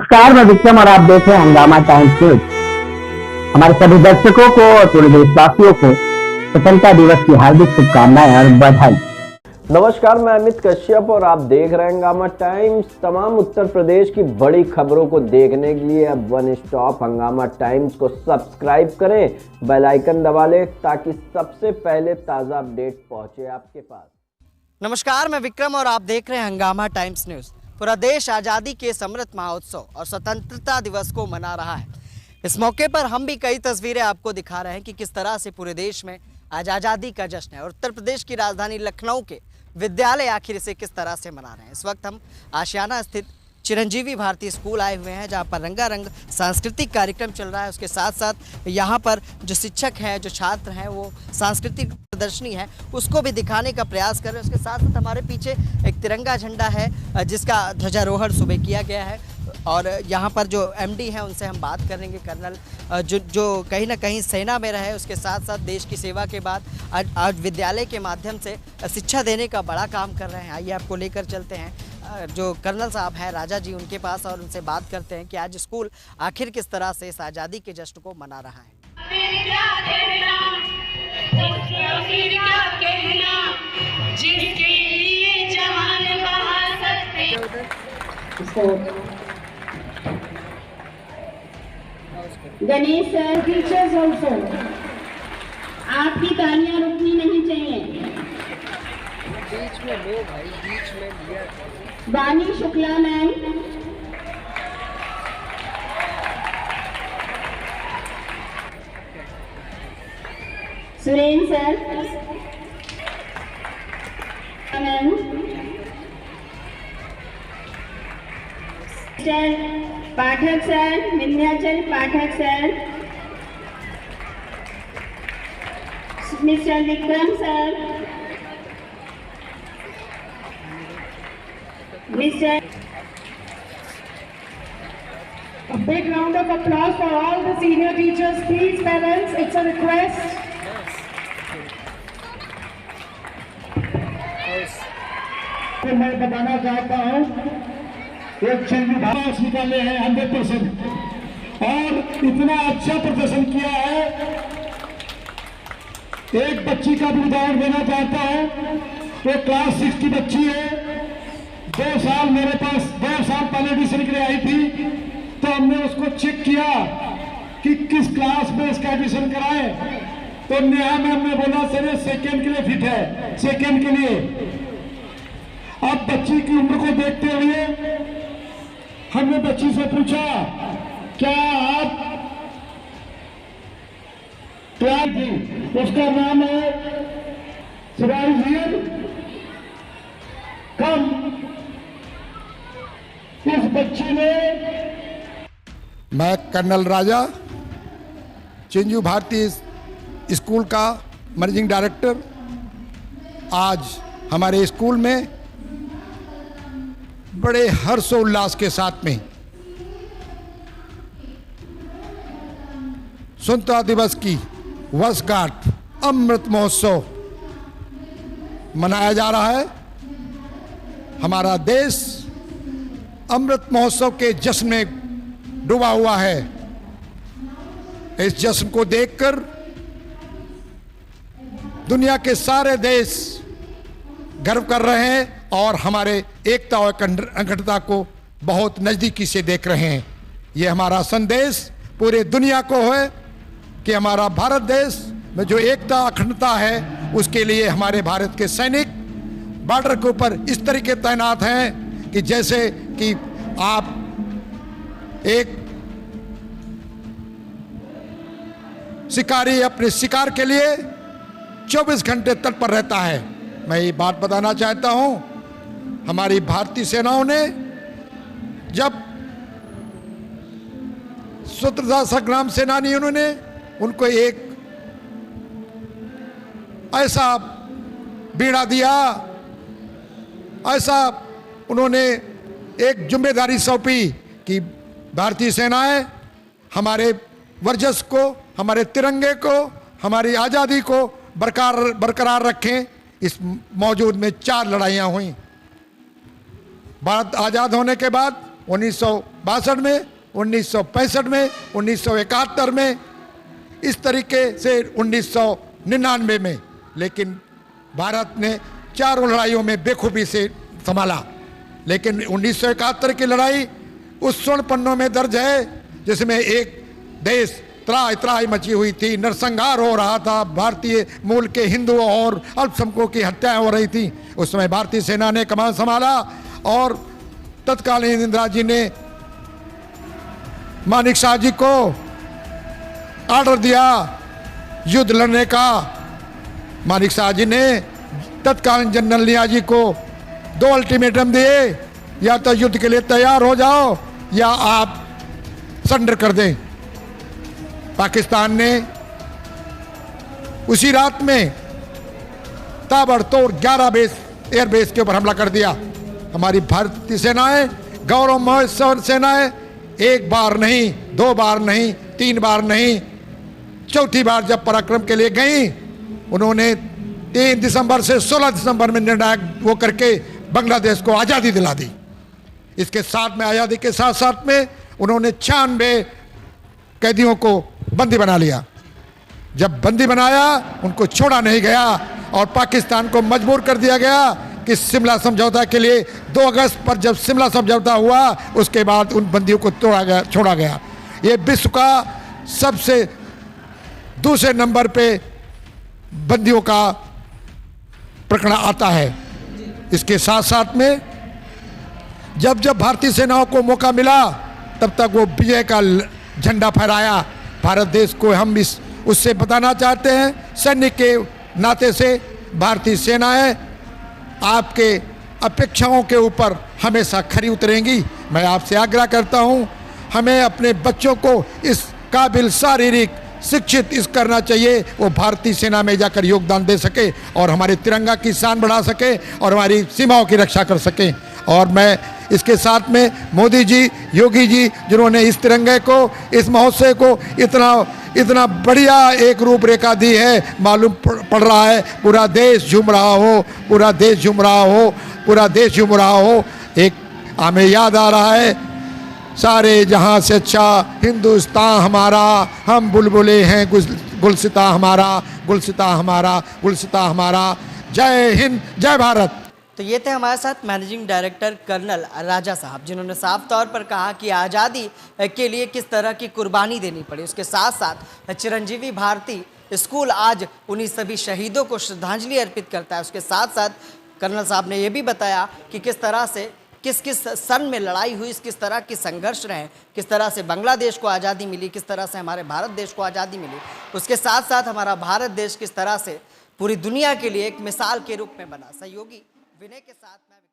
नमस्कार, मैं विक्रम और आप देख रहे हैं हंगामा टाइम्स न्यूज। हमारे सभी दर्शकों को और पूरे देशवासियों को स्वतंत्रता दिवस की हार्दिक शुभकामनाएं और बधाई। नमस्कार, मैं अमित कश्यप और आप देख रहे हैं हंगामा टाइम्स। तमाम उत्तर प्रदेश की बड़ी खबरों को देखने के लिए अब वन स्टॉप हंगामा टाइम्स को सब्सक्राइब करें, बेल आइकन दबा लें ताकि सबसे पहले ताज़ा अपडेट पहुंचे आपके पास। नमस्कार, मैं विक्रम और आप देख रहे हैं हंगामा टाइम्स न्यूज़। पूरा देश आज़ादी के अमृत महोत्सव और स्वतंत्रता दिवस को मना रहा है। इस मौके पर हम भी कई तस्वीरें आपको दिखा रहे हैं कि किस तरह से पूरे देश में आज आज़ादी का जश्न है और उत्तर प्रदेश की राजधानी लखनऊ के विद्यालय आखिर इसे किस तरह से मना रहे हैं। इस वक्त हम आशियाना स्थित चिरंजीवी भारती स्कूल आए हुए हैं, जहां पर रंगारंग सांस्कृतिक कार्यक्रम चल रहा है। उसके साथ साथ यहां पर जो शिक्षक हैं, जो छात्र हैं, वो सांस्कृतिक प्रदर्शनी है उसको भी दिखाने का प्रयास कर रहे हैं। उसके साथ साथ हमारे पीछे एक तिरंगा झंडा है जिसका ध्वजारोहण सुबह किया गया है और यहाँ पर जो एमडी हैं उनसे हम बात करेंगे। कर्नल जो कहीं ना कहीं सेना में रहे, उसके साथ साथ देश की सेवा के बाद आज विद्यालय के माध्यम से शिक्षा देने का बड़ा काम कर रहे हैं। आइए आपको लेकर चलते हैं जो कर्नल साहब हैं राजा जी, उनके पास और उनसे बात करते हैं कि आज स्कूल आखिर किस तरह से इस आज़ादी के जश्न को मना रहा है। गणेश सर, टीचर्स ऑल्सो, आपकी तालियां रुकनी नहीं चाहिए। बीच में लो भाई, बीच में लिया। वानी Shukla ma'am, Suren sir ma'am, Pathak sir, Vindhyachal Pathak sir, mister Vikram sir, mister. A big round of applause for all the senior teachers, please parents, it's a request. मैं बताना चाहता हूँ, एक भाष निकाले हैं 100% और इतना अच्छा प्रदर्शन किया है। एक बच्ची का भी उदाहरण देना चाहता हूँ, वो क्लास 6 की बच्ची है। 2 साल मेरे पास 2 साल पहले एडमिशन के लिए आई थी, तो हमने उसको चेक किया कि किस क्लास में इसका एडमिशन कराए, तो नेहा मैम ने बोला सर ये सेकेंड के लिए फिट है, सेकेंड के लिए। अब बच्ची की उम्र को देखते हुए हमने बच्ची से पूछा क्या आप क्लास थी, उसका नाम है सिराजुद्दीन कम। इस बच्ची ने, मैं कर्नल राजा, चिरंजीवी भारती स्कूल का मैनेजिंग डायरेक्टर, आज हमारे स्कूल में बड़े हर्षोल्लास के साथ में स्वतंत्रता दिवस की वर्षगांठ अमृत महोत्सव मनाया जा रहा है। हमारा देश अमृत महोत्सव के जश्न में डूबा हुआ है। इस जश्न को देखकर दुनिया के सारे देश गर्व कर रहे हैं और हमारे एकता और अखंडता को बहुत नज़दीकी से देख रहे हैं। ये हमारा संदेश पूरे दुनिया को है कि हमारा भारत देश में जो एकता अखंडता है, उसके लिए हमारे भारत के सैनिक बॉर्डर के ऊपर इस तरीके तैनात हैं कि जैसे कि आप एक शिकारी अपने शिकार के लिए 24 घंटे तट पर रहता है। मैं ये बात बताना चाहता हूँ, हमारी भारतीय सेनाओं ने जब स्वतंत्रता संग्राम सेनानियों ने उनको एक ऐसा बीड़ा दिया, ऐसा उन्होंने एक जिम्मेदारी सौंपी कि भारतीय सेनाएं हमारे वर्चस्व को, हमारे तिरंगे को, हमारी आज़ादी को बरकरार रखें। इस मौजूद में 4 लड़ाइयाँ हुई। भारत आज़ाद होने के बाद 1962 में, 1965 में, 1971 में, इस तरीके से 1999 में। लेकिन भारत ने चारों लड़ाइयों में बेखूबी से संभाला। लेकिन 1971 की लड़ाई उस स्वर्ण पन्नों में दर्ज है जिसमें एक देश त्राही त्राही मची हुई थी, नरसंहार हो रहा था, भारतीय मूल के हिंदुओं और अल्पसंख्यकों की हत्याएं हो रही थी। उस समय भारतीय सेना ने कमान संभाला और तत्कालीन इंदिरा जी ने मानिक शाह जी को ऑर्डर दिया युद्ध लड़ने का। मानिक शाह जी ने तत्कालीन जनरल नियाजी को 2 अल्टीमेटम दिए, या तो युद्ध के लिए तैयार हो जाओ या आप सरेंडर कर दें। पाकिस्तान ने उसी रात में ताबड़तोड़ 11 एयरबेस के ऊपर हमला कर दिया। हमारी भारतीय सेनाएं गौरवमय सेनाएं एक बार नहीं, 2 बार नहीं, 3 बार नहीं, चौथी बार जब पराक्रम के लिए गई, उन्होंने 3 दिसंबर से 16 दिसंबर में निर्णायक वो करके बांग्लादेश को आज़ादी दिला दी। इसके साथ में आज़ादी के साथ साथ में उन्होंने 96 कैदियों को बंदी बना लिया। जब बंदी बनाया उनको छोड़ा नहीं गया और पाकिस्तान को मजबूर कर दिया गया कि शिमला समझौता के लिए 2 अगस्त पर जब शिमला समझौता हुआ उसके बाद उन बंदियों को छोड़ा गया। ये विश्व का सबसे दूसरे नंबर पे बंदियों का प्रकरण आता है। इसके साथ साथ में जब जब भारतीय सेनाओं को मौका मिला तब तक वो विजय का झंडा फहराया। भारत देश को हम उससे बताना चाहते हैं, सैनिक के नाते से भारतीय सेनाएं आपके अपेक्षाओं के ऊपर हमेशा खरी उतरेंगी। मैं आपसे आग्रह करता हूं, हमें अपने बच्चों को इस काबिल शारीरिक शिक्षित इस करना चाहिए वो भारतीय सेना में जाकर योगदान दे सके और हमारे तिरंगा की शान बढ़ा सके और हमारी सीमाओं की रक्षा कर सकें। और मैं इसके साथ में मोदी जी, योगी जी, जिन्होंने इस तिरंगे को, इस महोत्सव को इतना बढ़िया एक रूपरेखा दी है, मालूम पड़ रहा है पूरा देश झूम रहा हो, पूरा देश झूम रहा हो, पूरा देश झूम रहा हो। एक हमें याद आ रहा है, सारे जहां से अच्छा हिंदुस्तान हमारा, हम बुलबुले हैं गुलसिता हमारा, गुलसिता हमारा, गुलसिता हमारा। जय हिंद, जय भारत। तो ये थे हमारे साथ मैनेजिंग डायरेक्टर कर्नल राजा साहब, जिन्होंने साफ तौर पर कहा कि आज़ादी के लिए किस तरह की कुर्बानी देनी पड़ी। उसके साथ साथ चिरंजीवी भारती स्कूल आज उन्हीं सभी शहीदों को श्रद्धांजलि अर्पित करता है। उसके साथ साथ कर्नल साहब ने यह भी बताया कि किस तरह से किस सन में लड़ाई हुई, किस तरह के संघर्ष रहे, किस तरह से बांग्लादेश को आज़ादी मिली, किस तरह से हमारे भारत देश को आज़ादी मिली। उसके साथ साथ हमारा भारत देश किस तरह से पूरी दुनिया के लिए एक मिसाल के रूप में बना। सहयोगी विनय के साथ मैं